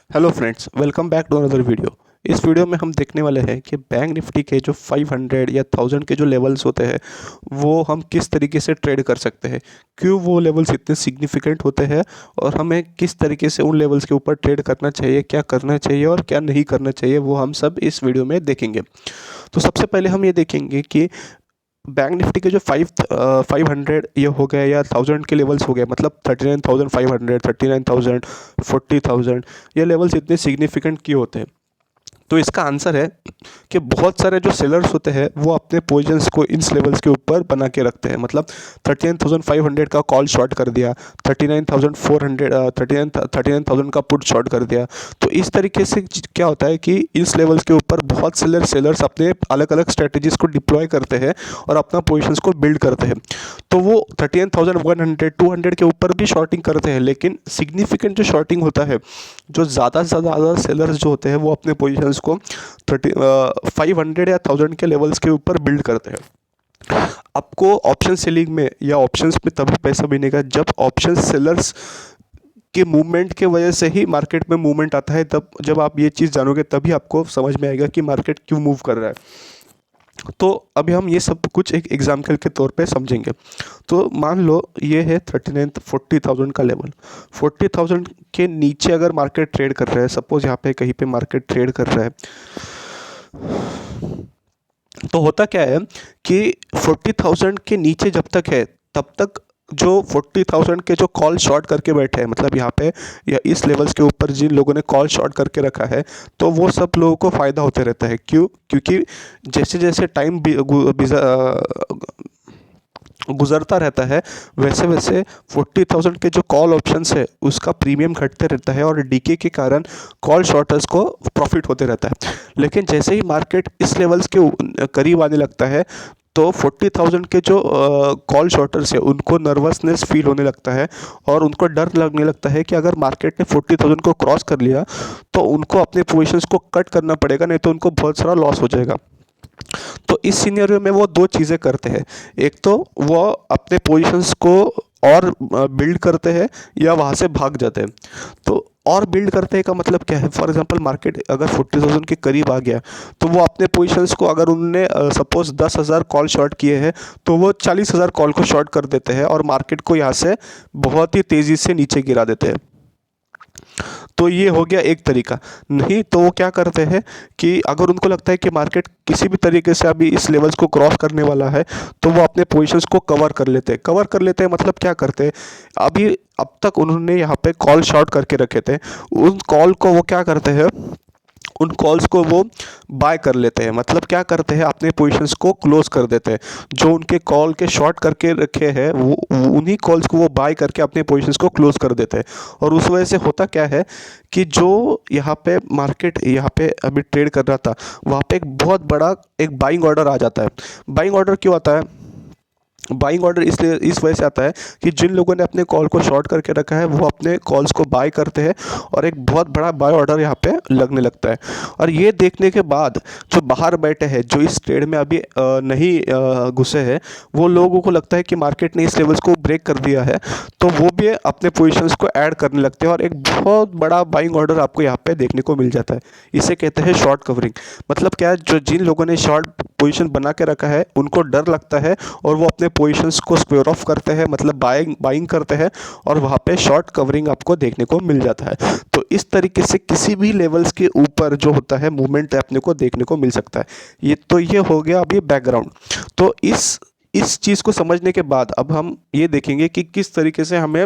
Hello friends, welcome back to another video. इस video में हम देखने वाले हैं कि बैंक निफ्टी के जो 500 या 1000 के जो लेवल्स होते हैं वो हम किस तरीके से ट्रेड कर सकते हैं, क्यों वो लेवल्स इतने सिग्निफिकेंट होते हैं और हमें किस तरीके से उन लेवल्स के ऊपर ट्रेड करना चाहिए, क्या करना चाहिए और क्या नहीं करना चाहिए, वो हम सब इस वीडियो में देखेंगे। तो सबसे पहले हम ये देखेंगे कि बैंक निफ्टी के जो 500 ये हो गए या 1000 के लेवल्स हो गए, मतलब 39,500, 39,000, 40,000, ये लेवल्स इतने सिग्निफिकेंट क्यों होते हैं? तो इसका आंसर है कि बहुत सारे जो सेलर्स होते हैं वो अपने पोजीशंस को इन लेवल्स के ऊपर बना के रखते हैं। मतलब 39,500 का कॉल शॉर्ट कर दिया, 39,400, 39,000 का पुट शॉर्ट कर दिया। तो इस तरीके से क्या होता है कि इस लेवल्स के ऊपर बहुत सेलर्स अपने अलग अलग स्ट्रेटजीज को डिप्लॉय करते हैं और अपना पोजिशंस को बिल्ड करते हैं। तो वो 39,100, 200 के ऊपर भी शॉर्टिंग करते हैं, लेकिन सिग्निफिकेंट जो शॉर्टिंग होता है, जो ज़्यादा से ज़्यादा सेलर्स जो होते हैं वो अपने पोजीशंस को 500 या 1000 के लेवल्स के ऊपर बिल्ड करते हैं। आपको ऑप्शन सेलिंग में या ऑप्शंस में तभी पैसा मिलेगा जब ऑप्शन सेलर्स के मूवमेंट के वजह से ही मार्केट में मूवमेंट आता है। तब जब आप ये चीज़ जानोगे तभी आपको समझ में आएगा कि मार्केट क्यों मूव कर रहा है। तो अभी हम ये सब कुछ एक एग्जाम्पल के तौर पे समझेंगे। तो मान लो ये है 40,000 का लेवल। 40,000 के नीचे अगर मार्केट ट्रेड कर रहा है, सपोज यहाँ पे कहीं पे मार्केट ट्रेड कर रहा है, तो होता क्या है कि 40,000 के नीचे जब तक है तब तक जो 40,000 के जो कॉल शॉर्ट करके बैठे हैं, मतलब यहाँ पे या इस लेवल्स के ऊपर जिन लोगों ने कॉल शॉर्ट करके रखा है, तो वो सब लोगों को फ़ायदा होते रहता है। क्यों? क्योंकि जैसे जैसे टाइम गुजरता रहता है वैसे वैसे 40,000 के जो कॉल ऑप्शंस है उसका प्रीमियम घटते रहता है और डीके के कारण कॉल शॉर्टर्स को प्रॉफिट होते रहता है। लेकिन जैसे ही मार्केट इस लेवल्स के करीब आने लगता है तो 40,000 के जो कॉल शॉर्टर्स है उनको नर्वसनेस फील होने लगता है और उनको डर लगने लगता है कि अगर मार्केट ने 40,000 को क्रॉस कर लिया तो उनको अपने पोजीशंस को कट करना पड़ेगा, नहीं तो उनको बहुत सारा लॉस हो जाएगा। तो इस सिनेरियो में वो दो चीज़ें करते हैं। एक तो वो अपने पोजीशंस को और बिल्ड करते हैं या वहाँ से भाग जाते हैं। तो और बिल्ड करते हैं का मतलब क्या है? फॉर एग्जांपल मार्केट अगर 40,000 के करीब आ गया तो वो अपने पोजीशंस को, अगर उन्होंने सपोज 10,000 कॉल शॉर्ट किए हैं तो वो 40,000 कॉल को शॉर्ट कर देते हैं और मार्केट को यहाँ से बहुत ही तेज़ी से नीचे गिरा देते हैं। तो ये हो गया एक तरीका। नहीं तो वो क्या करते हैं कि अगर उनको लगता है कि मार्केट किसी भी तरीके से अभी इस लेवल्स को क्रॉस करने वाला है तो वो अपने पोजीशंस को कवर कर लेते हैं। कवर कर लेते हैं मतलब क्या करते हैं? अभी अब तक उन्होंने यहाँ पे कॉल शॉर्ट करके रखे थे, उन कॉल को वो क्या करते हैं, उन कॉल्स को वो बाय कर लेते हैं। मतलब क्या करते हैं, अपने पोजीशंस को क्लोज कर देते हैं। जो उनके कॉल के शॉर्ट करके रखे हैं वो उन्हीं कॉल्स को वो बाय करके अपने पोजीशंस को क्लोज कर देते हैं। और उस वजह से होता क्या है कि जो यहाँ पे मार्केट यहाँ पे अभी ट्रेड कर रहा था वहाँ पे एक बहुत बड़ा एक बाइंग ऑर्डर आ जाता है। बाइंग ऑर्डर क्यों आता है? बाइंग ऑर्डर इसलिए इस वजह से आता है कि जिन लोगों ने अपने कॉल को शॉर्ट करके रखा है वो अपने कॉल्स को बाय करते हैं और एक बहुत बड़ा बाय ऑर्डर यहाँ पे लगने लगता है। और ये देखने के बाद जो बाहर बैठे हैं, जो इस ट्रेड में अभी नहीं घुसे हैं, वो लोगों को लगता है कि मार्केट ने इस लेवल्स को ब्रेक कर दिया है, तो वो भी अपने पोजिशंस को ऐड करने लगते हैं और एक बहुत बड़ा बाइंग ऑर्डर आपको यहाँ पे देखने को मिल जाता है। इसे कहते हैं शॉर्ट कवरिंग। मतलब क्या है, जो जिन लोगों ने शॉर्ट पोजीशन बना के रखा है उनको डर लगता है और वो अपने पोजीशंस को स्क्वेयर ऑफ करते हैं, मतलब बाइंग करते हैं और वहाँ पे शॉर्ट कवरिंग आपको देखने को मिल जाता है। तो इस तरीके से किसी भी लेवल्स के ऊपर जो होता है मूवमेंट अपने को देखने को मिल सकता है। ये हो गया अभी बैकग्राउंड। तो इस चीज़ को समझने के बाद अब हम ये देखेंगे कि किस तरीके से हमें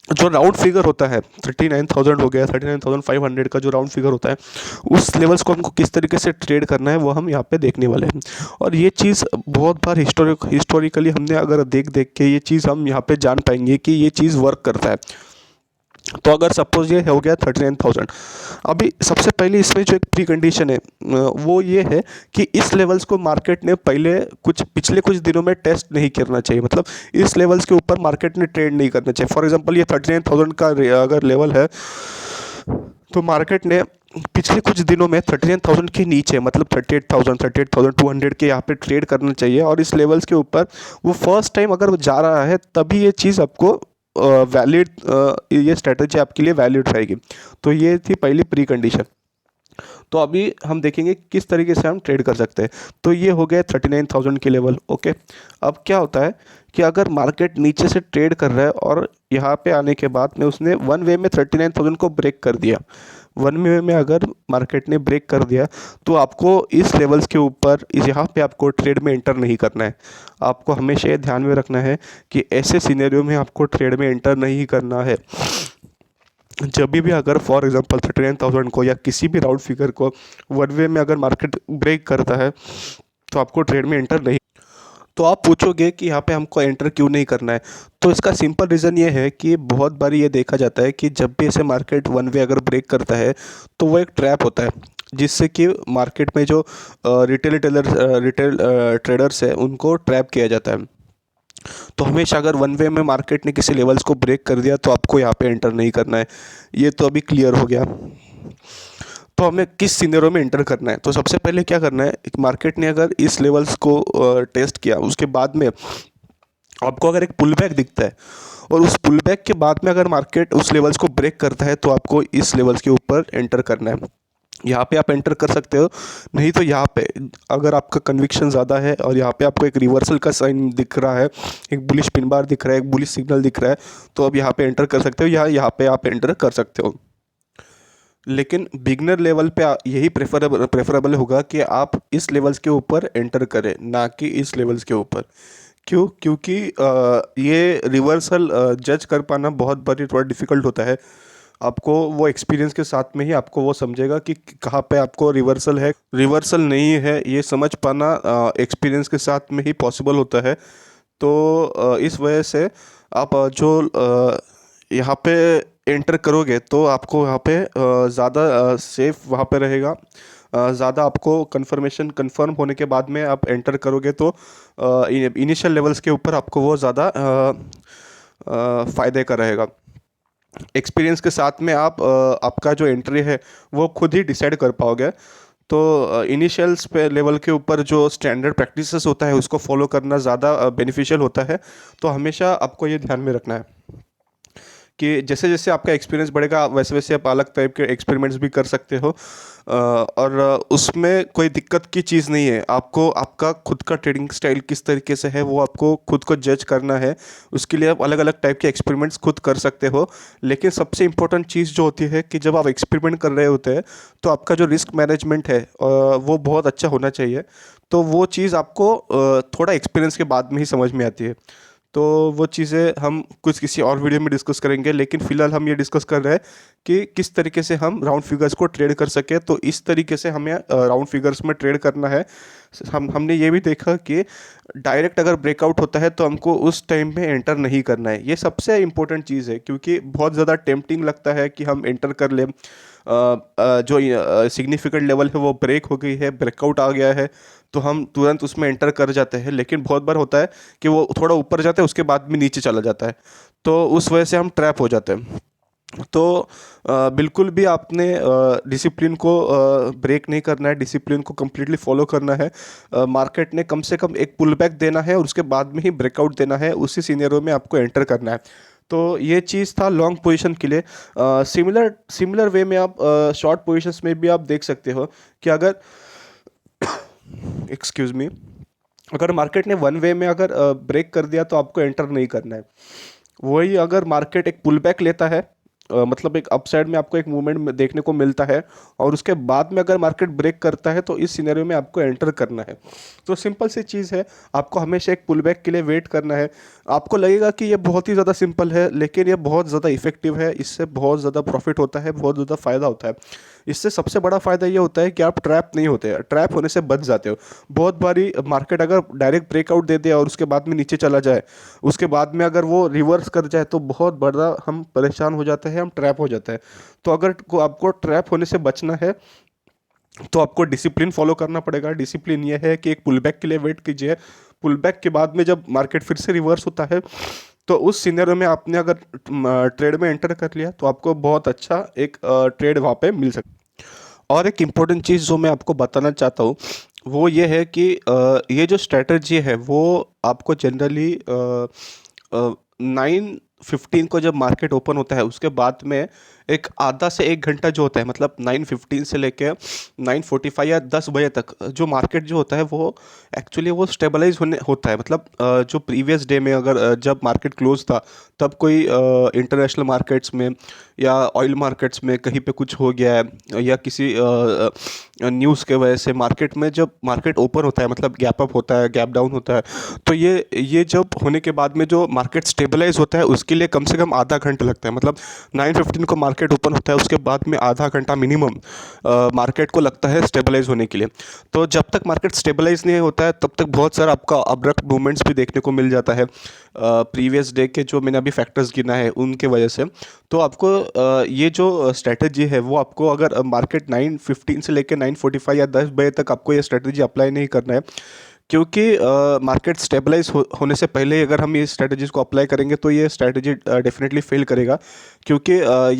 जो राउंड फिगर होता है 39,000 हो गया, 39,500 का जो राउंड फिगर होता है उस लेवल्स को हमको किस तरीके से ट्रेड करना है वो हम यहाँ पे देखने वाले हैं। और ये चीज़ बहुत बार हिस्टोरिकली हमने अगर देख के ये चीज़ हम यहाँ पे जान पाएंगे कि ये चीज़ वर्क करता है। तो अगर सपोज ये हो गया 39,000, अभी सबसे पहले इसमें जो एक प्री कंडीशन है वो ये है कि इस लेवल्स को मार्केट ने पिछले कुछ दिनों में टेस्ट नहीं करना चाहिए। मतलब इस लेवल्स के ऊपर मार्केट ने ट्रेड नहीं करना चाहिए। फॉर एग्जांपल ये 39,000 का अगर लेवल है तो मार्केट ने पिछले कुछ दिनों में 39,000 के नीचे, मतलब 38,000, 38,200 के यहाँ पे ट्रेड करना चाहिए। और इस लेवल्स के ऊपर वो फर्स्ट टाइम अगर वो जा रहा है तभी ये चीज़ आपको वैलिड, ये स्ट्रेटजी आपके लिए वैलिड रहेगी। तो ये थी पहली प्री कंडीशन। तो अभी हम देखेंगे किस तरीके से हम ट्रेड कर सकते हैं। तो ये हो गया 39,000 के लेवल। ओके, अब क्या होता है कि अगर मार्केट नीचे से ट्रेड कर रहा है और यहाँ पे आने के बाद में उसने वन वे में 39,000 को ब्रेक कर दिया, वन वे में अगर मार्केट ने ब्रेक कर दिया तो आपको इस लेवल्स के ऊपर इस यहाँ पे आपको ट्रेड में एंटर नहीं करना है। आपको हमेशा ये ध्यान में रखना है कि ऐसे सिनेरियो में आपको ट्रेड में एंटर नहीं करना है। जब भी अगर फॉर एग्जांपल 39,000 को या किसी भी राउंड फिगर को वन वे में अगर मार्केट ब्रेक करता है तो आपको ट्रेड में एंटर नहीं। तो आप पूछोगे कि यहाँ पे हमको एंटर क्यों नहीं करना है। तो इसका सिंपल रीज़न ये है कि बहुत बार ये देखा जाता है कि जब भी ऐसे मार्केट वन वे अगर ब्रेक करता है तो वो एक ट्रैप होता है, जिससे कि मार्केट में जो रिटेल ट्रेडर्स है उनको ट्रैप किया जाता है। तो हमेशा अगर वन वे में मार्केट ने किसी लेवल्स को ब्रेक कर दिया तो आपको यहाँ पे एंटर नहीं करना है। ये तो अभी क्लियर हो गया। तो हमें किस सिनेरियो में एंटर करना है, तो सबसे पहले क्या करना है, एक मार्केट ने अगर इस लेवल्स को टेस्ट किया, उसके बाद में आपको अगर एक पुल बैक दिखता है और उस पुल बैक के बाद में अगर मार्केट उस लेवल्स को ब्रेक करता है तो आपको इस लेवल्स के ऊपर एंटर करना है। यहाँ पे आप एंटर कर सकते हो, नहीं तो यहाँ पे अगर आपका कन्विक्शन ज़्यादा है और यहाँ पे आपको एक रिवर्सल का साइन दिख रहा है, एक बुलिश पिन बार दिख रहा है, एक बुलिश सिग्नल दिख रहा है, तो अब यहाँ पे एंटर कर सकते हो या यहाँ पे आप एंटर कर सकते हो। लेकिन बिगनर लेवल पे यही प्रेफरेबल होगा कि आप इस लेवल्स के ऊपर एंटर करें, ना कि इस लेवल्स के ऊपर। क्यों? क्योंकि ये रिवर्सल जज कर पाना बहुत बारी थोड़ा डिफ़िकल्ट होता है। आपको वो एक्सपीरियंस के साथ में ही आपको वो समझेगा कि कहाँ पे आपको रिवर्सल है, रिवर्सल नहीं है, ये समझ पाना एक्सपीरियंस के साथ में ही पॉसिबल होता है। तो इस वजह से आप यहाँ पे एंटर करोगे तो आपको यहाँ पे ज़्यादा सेफ वहाँ पे रहेगा। ज़्यादा आपको कंफर्म होने के बाद में आप एंटर करोगे तो इनिशियल लेवल्स के ऊपर आपको वो ज़्यादा फ़ायदे का रहेगा। एक्सपीरियंस के साथ में आप आपका जो एंट्री है वो खुद ही डिसाइड कर पाओगे। तो इनिशियल्स पे लेवल के ऊपर जो स्टैंडर्ड प्रैक्टिसेस होता है उसको फॉलो करना ज़्यादा बेनिफिशियल होता है। तो हमेशा आपको ये ध्यान में रखना है कि जैसे जैसे आपका एक्सपीरियंस बढ़ेगा वैसे वैसे आप अलग टाइप के एक्सपेरिमेंट्स भी कर सकते हो। और उसमें कोई दिक्कत की चीज़ नहीं है। आपको आपका खुद का ट्रेडिंग स्टाइल किस तरीके से है वो आपको खुद को जज करना है। उसके लिए आप अलग अलग टाइप के एक्सपेरिमेंट्स खुद कर सकते हो। लेकिन सबसे इम्पोर्टेंट चीज़ जो होती है कि जब आप एक्सपेरिमेंट कर रहे होते हैं तो आपका जो रिस्क मैनेजमेंट है वो बहुत अच्छा होना चाहिए। तो वो चीज़ आपको थोड़ा एक्सपीरियंस के बाद में ही समझ में आती है। तो वो चीज़ें हम कुछ किसी और वीडियो में डिस्कस करेंगे, लेकिन फ़िलहाल हम ये डिस्कस कर रहे हैं कि किस तरीके से हम राउंड फिगर्स को ट्रेड कर सके। तो इस तरीके से हमें राउंड फिगर्स में ट्रेड करना है। हमने ये भी देखा कि डायरेक्ट अगर ब्रेकआउट होता है तो हमको उस टाइम में एंटर नहीं करना है। ये सबसे इम्पोर्टेंट चीज़ है, क्योंकि बहुत ज़्यादा टेम्पटिंग लगता है कि हम एंटर कर लें। जो सिग्निफिकेंट लेवल है वो ब्रेक हो गई है, ब्रेकआउट आ गया है, तो हम तुरंत उसमें एंटर कर जाते हैं। लेकिन बहुत बार होता है कि वो थोड़ा ऊपर जाता है उसके बाद भी नीचे चला जाता है, तो उस वजह से हम ट्रैप हो जाते हैं। तो बिल्कुल भी आपने डिसिप्लिन को ब्रेक नहीं करना है, डिसिप्लिन को कम्प्लीटली फॉलो करना है। मार्केट ने कम से कम एक पुल बैक देना है और उसके बाद में ही ब्रेकआउट देना है, उसी सीनेरियो में आपको एंटर करना है। तो ये चीज़ था लॉन्ग पोजीशन के लिए। सिमिलर वे में आप शॉर्ट पोजीशंस में भी आप देख सकते हो कि अगर एक्सक्यूज़ मी, अगर मार्केट ने वन वे में अगर ब्रेक कर दिया तो आपको एंटर नहीं करना है। वही अगर मार्केट एक पुल बैक लेता है, मतलब एक अपसाइड में आपको एक मूवमेंट देखने को मिलता है और उसके बाद में अगर मार्केट ब्रेक करता है तो इस सिनेरियो में आपको एंटर करना है। तो सिंपल सी चीज़ है, आपको हमेशा एक पुल बैक के लिए वेट करना है। आपको लगेगा कि ये बहुत ही ज़्यादा सिंपल है, लेकिन ये बहुत ज़्यादा इफेक्टिव है। इससे बहुत ज़्यादा प्रॉफिट होता है, बहुत ज़्यादा फ़ायदा होता है। इससे सबसे बड़ा फ़ायदा ये होता है कि आप ट्रैप नहीं होते, ट्रैप होने से बच जाते हो। बहुत बारी मार्केट अगर डायरेक्ट ब्रेकआउट दे दे और उसके बाद में नीचे चला जाए, उसके बाद में अगर वो रिवर्स कर जाए तो बहुत बड़ा हम परेशान हो जाते हैं, हम ट्रैप हो जाते हैं। तो अगर आपको ट्रैप होने से बचना है तो आपको डिसिप्लिन फॉलो करना पड़ेगा। डिसिप्लिन ये है कि एक पुल बैक के लिए वेट कीजिए। पुल बैक के बाद में जब मार्केट फिर से रिवर्स होता है तो उस सिनेरियो में आपने अगर ट्रेड में एंटर कर लिया तो आपको बहुत अच्छा एक ट्रेड वहाँ पे मिल सकता है। और एक इम्पॉर्टेंट चीज़ जो मैं आपको बताना चाहता हूँ वो ये है कि ये जो स्ट्रेटजी है वो आपको जनरली 9 9:15 को जब मार्केट ओपन होता है उसके बाद में एक आधा से 1 घंटा जो होता है, मतलब 9:15 से लेके 9:45 या 10 बजे तक जो मार्केट जो होता है वो एक्चुअली वो स्टेबलाइज होने होता है। मतलब जो प्रीवियस डे में अगर जब मार्केट क्लोज था तब कोई इंटरनेशनल मार्केट्स में या ऑयल मार्केट्स में कहीं पे कुछ हो गया है या किसी न्यूज़ के वजह से मार्केट में जब मार्केट ओपन होता है, मतलब गैप अप होता है, गैप डाउन होता है, तो ये जब होने के बाद में जो मार्केट स्टेबलाइज होता है उसके लिए कम से कम आधा घंटा लगता है। मतलब 9:15 को मार्केट ओपन होता है, उसके बाद में आधा घंटा मिनिमम मार्केट को लगता है स्टेबलाइज होने के लिए। तो जब तक मार्केट स्टेबलाइज नहीं होता है तब तक बहुत सारा आपका अब्रप्ट मूवमेंट्स भी देखने को मिल जाता है प्रीवियस डे के जो मैंने अभी फैक्टर्स गिना है उनके वजह से। तो आपको ये जो स्ट्रेटजी है वो आपको अगर मार्केट 9:15 से लेकर 9:45 या 10 बजे तक आपको ये स्ट्रेटजी अप्लाई नहीं करना है, क्योंकि मार्केट स्टेबलाइज होने से पहले ही अगर हम ये स्ट्रेटजीज़ को अप्लाई करेंगे तो ये स्ट्रेटजी डेफिनेटली फेल करेगा। क्योंकि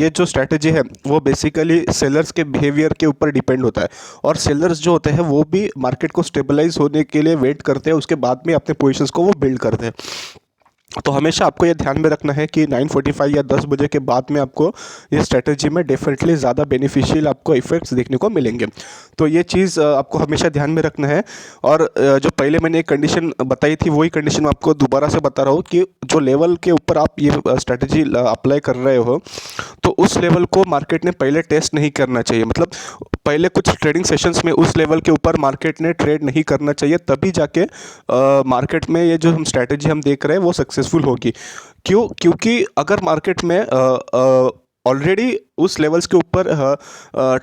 ये जो स्ट्रेटजी है वो बेसिकली सेलर्स के बिहेवियर के ऊपर डिपेंड होता है, और सेलर्स जो होते हैं वो भी मार्केट को स्टेबलाइज होने के लिए वेट करते हैं, उसके बाद में अपने पोजीशंस को वो बिल्ड करते हैं। तो हमेशा आपको ये ध्यान में रखना है कि 9:45 या 10 बजे के बाद में आपको ये स्ट्रेटजी में डेफिनेटली ज़्यादा बेनिफिशियल आपको इफ़ेक्ट्स देखने को मिलेंगे। तो ये चीज़ आपको हमेशा ध्यान में रखना है। और जो पहले मैंने एक कंडीशन बताई थी वही कंडीशन मैं आपको दोबारा से बता रहा हूँ कि जो लेवल के ऊपर आप ये स्ट्रेटजी अप्लाई कर रहे हो तो उस लेवल को मार्केट ने पहले टेस्ट नहीं करना चाहिए। मतलब पहले कुछ ट्रेडिंग सेशंस में उस लेवल के ऊपर मार्केट ने ट्रेड नहीं करना चाहिए, तभी जाके मार्केट में ये जो हम स्ट्रेटजी हम देख रहे हैं वो सक्सेसफुल होगी। क्योंकि अगर मार्केट में ऑलरेडी उस लेवल्स के ऊपर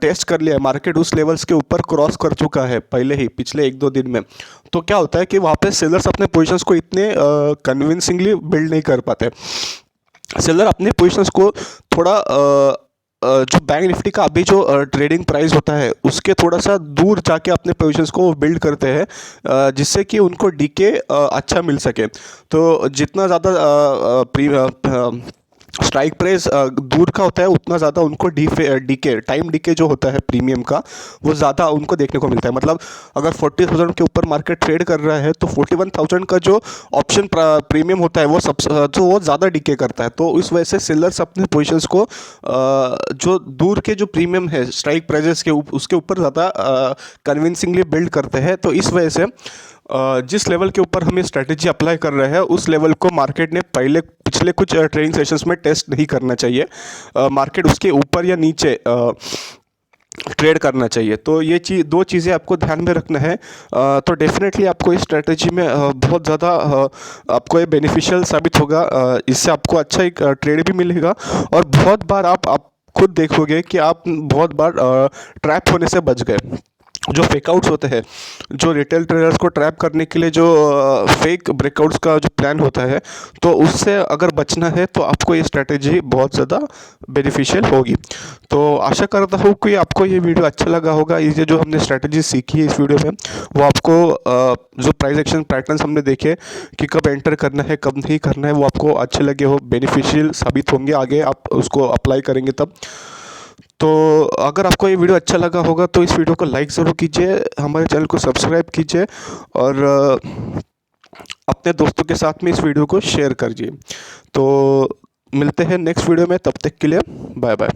टेस्ट कर लिया है, मार्केट उस लेवल्स के ऊपर क्रॉस कर चुका है पहले ही पिछले 1-2 दिन में, तो क्या होता है कि वहाँ पे सेलर्स अपने पोजीशंस को इतने कन्विंसिंगली बिल्ड नहीं कर पाते। सेलर अपने पोजीशंस को थोड़ा जो बैंक निफ्टी का अभी जो ट्रेडिंग प्राइस होता है उसके थोड़ा सा दूर जाके अपने पोजीशंस को बिल्ड करते हैं, जिससे कि उनको डीके अच्छा मिल सके। तो जितना ज़्यादा स्ट्राइक प्राइस दूर का होता है उतना ज़्यादा उनको डीके टाइम डीके जो होता है प्रीमियम का वो ज़्यादा उनको देखने को मिलता है। मतलब अगर 40,000 के ऊपर मार्केट ट्रेड कर रहा है तो 41,000 का जो ऑप्शन प्रीमियम होता है वो जो वो ज़्यादा डीके करता है। तो इस वजह से सेलर्स अपने पोजीशंस को जो दूर के जो प्रीमियम है स्ट्राइक प्राइजेस के उसके ऊपर ज़्यादा कन्विंसिंगली बिल्ड करते हैं। तो इस वजह से जिस लेवल के ऊपर हम ये स्ट्रेटजी अप्लाई कर रहे हैं उस लेवल को मार्केट ने पिछले कुछ ट्रेडिंग सेशंस में टेस्ट नहीं करना चाहिए। मार्केट उसके ऊपर या नीचे ट्रेड करना चाहिए। तो ये दो चीज़ें आपको ध्यान में रखना है। तो डेफिनेटली आपको इस स्ट्रेटजी में बहुत ज़्यादा आपको ये बेनिफिशियल साबित होगा। इससे आपको अच्छा एक ट्रेड भी मिलेगा, और बहुत बार आप खुद देखोगे कि आप बहुत बार ट्रैप होने से बच गए। जो फेकआउट्स होते हैं, जो रिटेल ट्रेडर्स को ट्रैप करने के लिए जो फेक ब्रेकआउट्स का जो प्लान होता है, तो उससे अगर बचना है तो आपको ये स्ट्रेटजी बहुत ज़्यादा बेनिफिशियल होगी। तो आशा करता हूँ कि आपको ये वीडियो अच्छा लगा होगा। ये जो हमने स्ट्रेटजी सीखी है इस वीडियो में वो आपको जो प्राइस एक्शन पैटर्न्स हमने देखे कि कब एंटर करना है कब नहीं करना है वो आपको अच्छे लगे हो, बेनिफिशियल साबित होंगे, आगे आप उसको अप्लाई करेंगे तब। तो अगर आपको ये वीडियो अच्छा लगा होगा तो इस वीडियो को लाइक ज़रूर कीजिए, हमारे चैनल को सब्सक्राइब कीजिए, और अपने दोस्तों के साथ में इस वीडियो को शेयर करिए। तो मिलते हैं नेक्स्ट वीडियो में, तब तक के लिए बाय बाय।